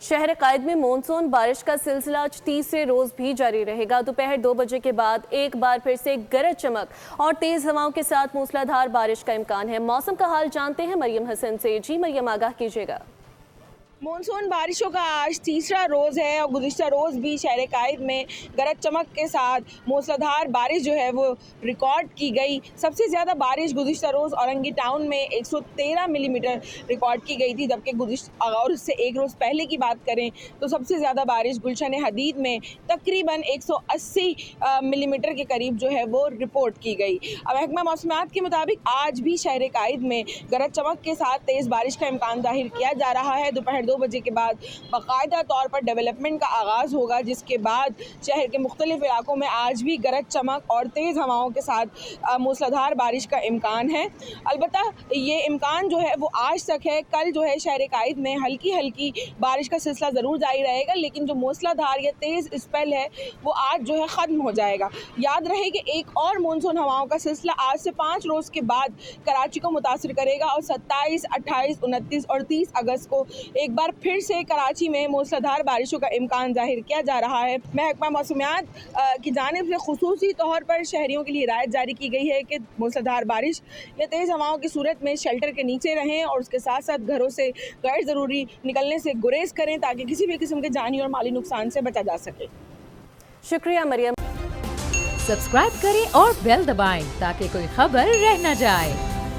शहर कायद में मानसून बारिश का सिलसिला आज तीसरे रोज भी जारी रहेगा। दोपहर 2 बजे के बाद एक बार फिर से गरज चमक और तेज हवाओं के साथ मूसलाधार बारिश का इम्कान है। मौसम का हाल जानते हैं मरियम हसन से। जी मरियम, आगाह कीजिएगा। मानसून बारिशों का आज तीसरा रोज़ है और गुज़िश्ता रोज़ भी शहर कायद में गरज चमक के साथ मूसलाधार बारिश जो है वो रिकॉर्ड की गई। सबसे ज़्यादा बारिश गुज़िश्ता रोज़ औरंगी टाउन में 113 मिलीमीटर रिकॉर्ड की गई थी, जबकि और उससे एक रोज़ पहले की बात करें तो सबसे ज़्यादा बारिश गुलशन हदीद में तकरीबन 180 मिलीमीटर के करीब जो है वो रिपोर्ट की गई। महकमा मौसमियात के मुताबिक आज भी शहर कायद में गरज चमक के साथ तेज़ बारिश का इम्कान ज़ाहिर किया जा रहा है। दोपहर 2 बजे के बाद बाकायदा तौर पर डेवलपमेंट का आगाज़ होगा, जिसके बाद शहर के मुख्तलिफ इलाकों में आज भी गरज चमक और तेज़ हवाओं के साथ मूसलाधार बारिश का इम्कान है। अलबत्ता ये इम्कान जो है वो आज तक है। कल जो है शहर कायद में हल्की हल्की बारिश का सिलसिला ज़रूर जारी रहेगा, लेकिन जो मूसलाधार या तेज़ स्पेल है वो आज जो है ख़त्म हो जाएगा। याद रहे कि एक और मानसून हवाओं का सिलसिला आज से 5 रोज़ के बाद कराची को मुतासिर करेगा और 27, 28, 29 और 30 अगस्त को एक बार फिर से कराची में मूसलाधार बारिशों का इम्कान जाहिर किया जा रहा है। महकमा मौसमियात की जानिब से खुसूसी तौर पर शहरियों के लिए हिदायत जारी की गई है कि मूसलाधार बारिश या तेज़ हवाओं की सूरत में शेल्टर के नीचे रहें और उसके साथ साथ घरों से गैर ज़रूरी निकलने से गुरेज करें, ताकि किसी भी किस्म के जानी और माली नुकसान से बचा जा सके। शुक्रिया मरियम। सब्सक्राइब करें और बेल दबाएं ताकि कोई खबर रह न जाए।